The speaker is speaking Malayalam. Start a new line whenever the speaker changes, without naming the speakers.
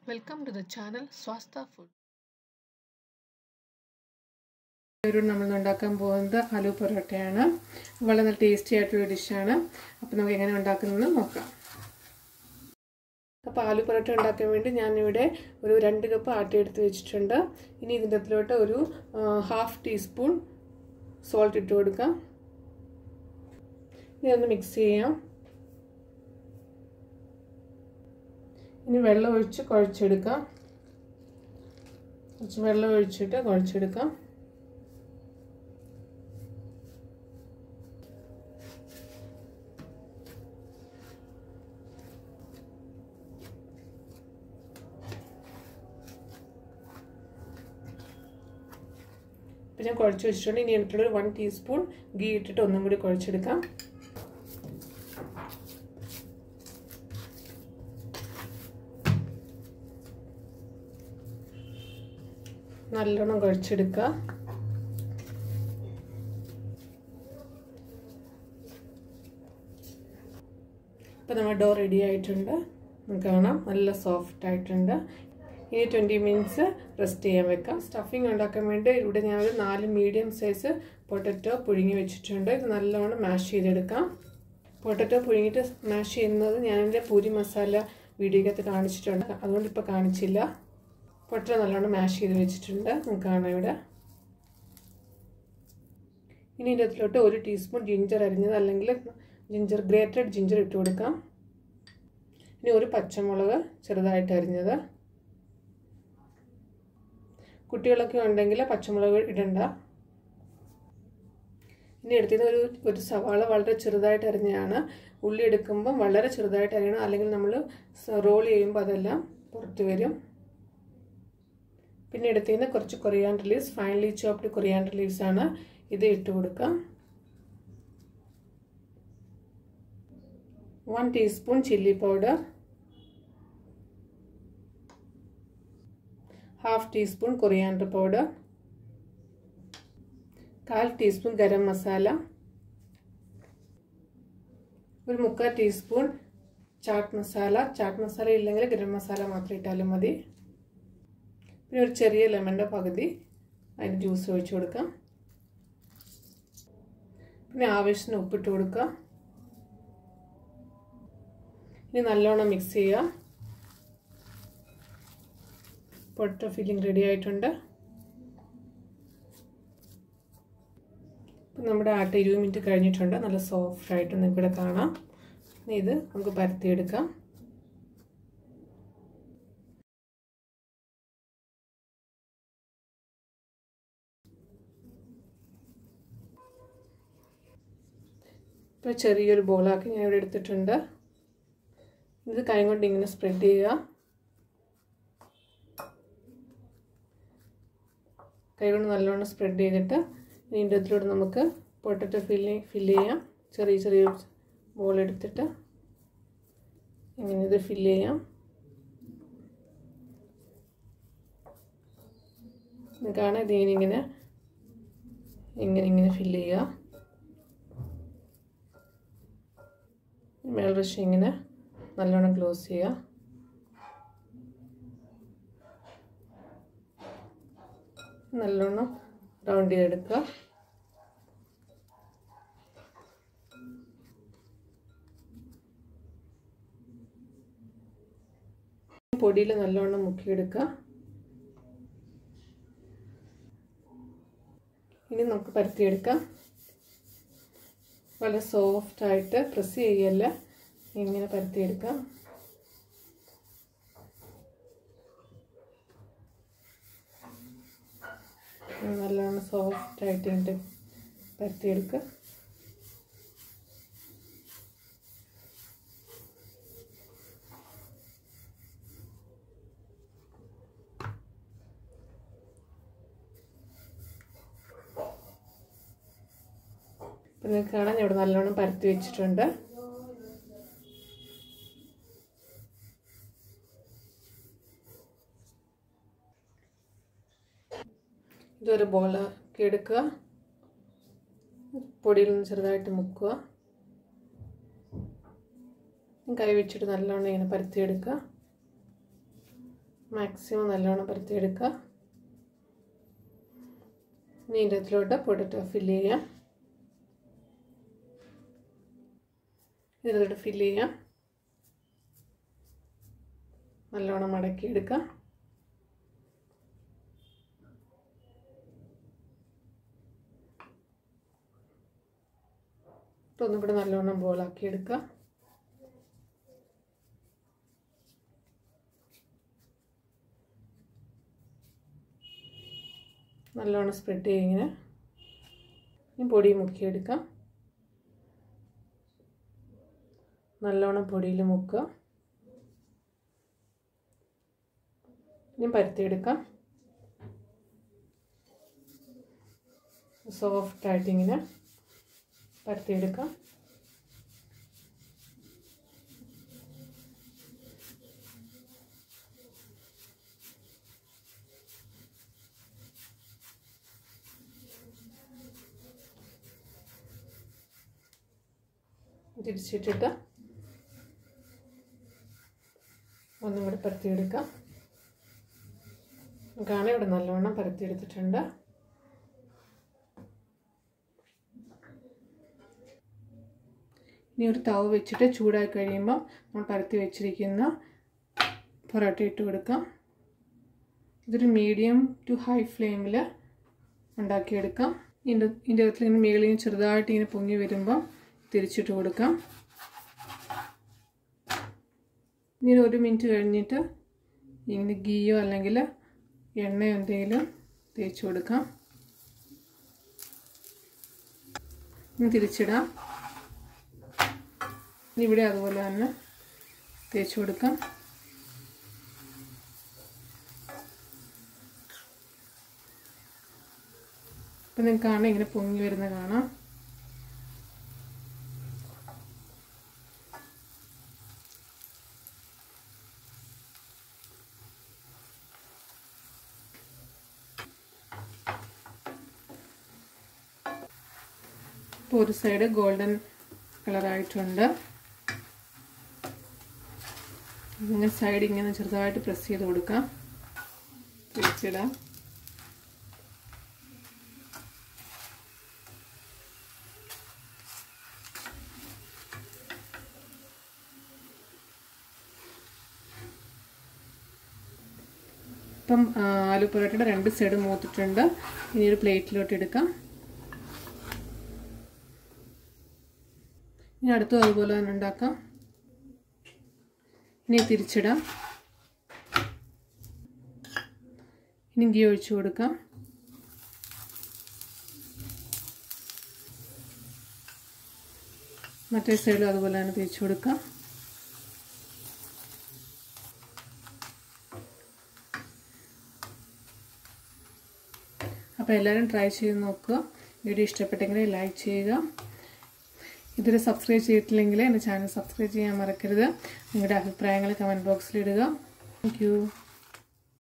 Welcome to the channel Swastha Food.
നമ്മൾ ഉണ്ടാക്കാൻ പോകുന്നത് ആലു പൊറോട്ടയാണ്. വളരെ ടേസ്റ്റി ആയിട്ടുള്ള ഡിഷാണ്. അപ്പോൾ നമുക്ക് എങ്ങനെ ഉണ്ടാക്കുന്നതെന്ന് നോക്കാം. അപ്പോൾ ആലു പൊറോട്ട ഉണ്ടാക്കാൻ വേണ്ടി ഞാനിവിടെ ഒരു 2 കപ്പ് ആട്ട എടുത്ത് വെച്ചിട്ടുണ്ട്. ഇനി ഇതിൻ്റെ അകത്തോട്ട് ഒരു 1/2 ടീസ്പൂൺ സോൾട്ട് ഇട്ട് കൊടുക്കാം. ഇനി ഒന്ന് മിക്സ് ചെയ്യാം. ഇനി വെള്ളം ഒഴിച്ച് കുഴച്ചെടുക്കാം. കുറച്ച് വെള്ളം ഒഴിച്ചിട്ട് കുഴച്ചെടുക്കാം. പിന്നെ കുഴച്ച് വെച്ചിട്ടുണ്ട്. ഇനി എടുത്തിട്ട് 1 ടീസ്പൂൺ ഗീ ഇട്ടിട്ട് ഒന്നും കൂടി കുഴച്ചെടുക്കാം. നല്ലോണം കുഴച്ചെടുക്കുക. അപ്പോൾ നമ്മുടെ ഡോ റെഡി ആയിട്ടുണ്ട്. നമുക്ക് കാണാം നല്ല സോഫ്റ്റ് ആയിട്ടുണ്ട്. ഇനി 20 മിനിറ്റ്സ് റെസ്റ്റ് ചെയ്യാൻ വെക്കാം. സ്റ്റഫിങ് ഉണ്ടാക്കാൻ വേണ്ടി ഇവിടെ ഞാൻ ഒരു 4 മീഡിയം സൈസ് പൊട്ടറ്റോ പുഴുങ്ങി വെച്ചിട്ടുണ്ട്. ഇത് നല്ലോണം മാഷ് ചെയ്തെടുക്കാം. പൊട്ടറ്റോ പുഴുങ്ങിയിട്ട് മാഷ് ചെയ്യുന്നത് ഞാൻ എൻ്റെ പൂരി മസാല വീഡിയോക്കകത്ത് കാണിച്ചിട്ടുണ്ട്. അതുകൊണ്ട് ഇപ്പോൾ കാണിച്ചില്ല. പൊട്ടറ്റോ നല്ലോണം മാഷ് ചെയ്ത് വെച്ചിട്ടുണ്ട്. നമുക്ക് കാണാം ഇവിടെ. ഇനി ഇതിൻ്റെ അതിലോട്ട് 1 ടീസ്പൂൺ ജിഞ്ചർ അരിഞ്ഞത് അല്ലെങ്കിൽ ഗ്രേറ്റഡ് ജിഞ്ചർ ഇട്ട് കൊടുക്കാം. ഇനി ഒരു പച്ചമുളക് ചെറുതായിട്ട് അരിഞ്ഞത്. കുട്ടികളൊക്കെ ഉണ്ടെങ്കിൽ പച്ചമുളക് ഇടണ്ട. ഇനി എടുത്തത് ഒരു സവാള വളരെ ചെറുതായിട്ട് അരിഞ്ഞതാണ്. ഉള്ളി എടുക്കുമ്പം വളരെ ചെറുതായിട്ട് അരിയണം, അല്ലെങ്കിൽ നമ്മൾ റോൾ ചെയ്യുമ്പോൾ അതെല്ലാം പുറത്ത് വരും. പിന്നെ എടുത്തതിന് കുറച്ച് coriander leaves, finally chopped coriander leaves ആണ്. ഇത് ഇട്ട് കൊടുക്കാം. 1 teaspoon chilli powder, 1/2 teaspoon coriander powder, 1/4 teaspoon garam masala, ഒരു 3/4 ടീസ്പൂൺ ചാട്ട് മസാല. ചാട്ട് മസാല ഇല്ലെങ്കിൽ ഗരം മസാല മാത്രം ഇട്ടാലും മതി. പിന്നെ ഒരു ചെറിയ ലെമണിൻ്റെ പകുതി അതിന് ജ്യൂസ് ഒഴിച്ചു കൊടുക്കാം. പിന്നെ ആവശ്യത്തിന് ഉപ്പിട്ട് കൊടുക്കുക. ഇനി നല്ലോണം മിക്സ് ചെയ്യുക. പൊട്ടറ്റോ ഫില്ലിംഗ് റെഡി ആയിട്ടുണ്ട്. ഇപ്പം നമ്മുടെ ആട്ട 20 മിനിറ്റ് കഴിഞ്ഞിട്ടുണ്ട്. നല്ല സോഫ്റ്റ് ആയിട്ട് നിങ്ങൾക്കിവിടെ കാണാം. ഇനി ഇത് നമുക്ക് പരത്തിയെടുക്കാം. ഇപ്പോൾ ചെറിയൊരു ബോളാക്കി ഞാൻ ഇവിടെ എടുത്തിട്ടുണ്ട്. ഇത് കൈ കൊണ്ട് ഇങ്ങനെ സ്പ്രെഡ് ചെയ്യുക. കൈ കൊണ്ട് നല്ലോണം സ്പ്രെഡ് ചെയ്തിട്ട് ഇതിൻ്റെ അതിലൂടെ നമുക്ക് പൊട്ടറ്റോ ഫില്ല് ചെയ്യാം. ചെറിയ ചെറിയ ബോൾ എടുത്തിട്ട് ഇങ്ങനെ ഇത് ഫില്ല് ചെയ്യാം. കാണാൻ ഇതിങ്ങനെ ഇങ്ങനെ ഫില്ല് ചെയ്യുക. മേൽവശം ഇങ്ങനെ നല്ലോണം ക്ലോസ് ചെയ്യുക. നല്ലോണം റൗണ്ട് ചെയ്തെടുക്കുക. പൊടിയിൽ നല്ലോണം മുക്കിയെടുക്കുക. ഇനി നമുക്ക് പരത്തിയെടുക്കാം. വളരെ സോഫ്റ്റായിട്ട് പ്രസ് ചെയ്യല്ല, ഇങ്ങനെ പരത്തിയെടുക്കാം. നല്ലോണം സോഫ്റ്റായിട്ട് ഇട്ട് പരത്തിയെടുക്കുക. ഇപ്പം നിങ്ങൾക്ക് കാണാൻ ഇവിടെ നല്ലോണം പരത്തി വെച്ചിട്ടുണ്ട്. ഇതൊരു ബോളാക്കി എടുക്കുക. പൊടിയിൽ നിന്ന് ചെറുതായിട്ട് മുക്കുക. കൈ വെച്ചിട്ട് നല്ലോണം ഇങ്ങനെ പരത്തിയെടുക്കുക. മാക്സിമം നല്ലോണം പരത്തിയെടുക്കുക. ഇനി ഇതിലോട്ട് പൊട്ടറ്റോ ഫില്ല് ചെയ്യാം. ഇതിലോട്ട് ഫില്ല് ചെയ്യാം. നല്ലോണം മടക്കിയെടുക്കുക. ഒന്നും കൂടെ നല്ലോണം ബോളാക്കി എടുക്കുക. നല്ലോണം സ്പ്രെഡ് ചെയ്യുക. ഇങ്ങനെ ഇനി പൊടി മുക്കിയെടുക്കാം. നല്ലോണം പൊടിയിൽ മുക്കുക. ഇനി പരത്തിയെടുക്കാം. സോഫ്റ്റായിട്ട് ഇങ്ങനെ പരത്തിയെടുക്കാം. തിരിച്ചിട്ടിട്ട് ഒന്നും കൂടി പരത്തിയെടുക്കാം. കാണാൻ ഇവിടെ നല്ലോണം പരത്തിയെടുത്തിട്ടുണ്ട്. ഇനി ഒരു തവ വെച്ചിട്ട് ചൂടായി കഴിയുമ്പോൾ നമ്മൾ പരത്തി വെച്ചിരിക്കുന്ന പൊറോട്ട ഇട്ട് കൊടുക്കാം. ഇതൊരു മീഡിയം ടു ഹൈ ഫ്ലെയിമിൽ ഉണ്ടാക്കിയെടുക്കാം. ഇതിൻ്റെ അകത്തിൽ ഇങ്ങനെ മേളിൽ ചെറുതായിട്ട് ഇങ്ങനെ പൊങ്ങി വരുമ്പോൾ തിരിച്ചിട്ട് കൊടുക്കാം. ഇനി 1 മിനിറ്റ് കഴിഞ്ഞിട്ട് ഇങ്ങനെ ഗീയോ അല്ലെങ്കിൽ എണ്ണയോ എന്തെങ്കിലും തേച്ച് കൊടുക്കാം. ഇനി തിരിച്ചിടാം. ഇവിടെ അതുപോലെ തന്നെ തേച്ച് കൊടുക്കാം. അപ്പം നിങ്ങൾക്ക് കാണാം ഇങ്ങനെ പൊങ്ങി വരുന്ന കാണാം. ഇപ്പോൾ ഒരു സൈഡ് ഗോൾഡൻ കളറായിട്ടുണ്ട്. ഇങ്ങനെ സൈഡ് ഇങ്ങനെ ചെറുതായിട്ട് പ്രസ് ചെയ്ത് കൊടുക്കാം. തിരിച്ചിടാം. ഇപ്പം ആലു പൊറോട്ടയുടെ 2 സൈഡ് മൂത്തിട്ടുണ്ട്. ഇനി ഒരു പ്ലേറ്റിലോട്ട് എടുക്കാം. ഇനി അടുത്തും അതുപോലെ തന്നെ ഉണ്ടാക്കാം. ഇനി തിരിച്ചിടാം. ഇനി ഗീ ഒഴിച്ചു കൊടുക്കാം. മറ്റേ സൈഡിലും അതുപോലെ തന്നെ തേച്ച് കൊടുക്കാം. അപ്പോൾ എല്ലാവരും ട്രൈ ചെയ്ത് നോക്കുക. വീഡിയോ ഇഷ്ടപ്പെട്ടെങ്കിൽ ലൈക്ക് ചെയ്യുക. ഇതുവരെ സബ്സ്ക്രൈബ് ചെയ്തിട്ടില്ലെങ്കിൽ എൻ്റെ ചാനൽ സബ്സ്ക്രൈബ് ചെയ്യാൻ മറക്കരുത്. നിങ്ങളുടെ അഭിപ്രായങ്ങൾ കമൻറ്റ് ബോക്സിൽ ഇടുക. Thank you.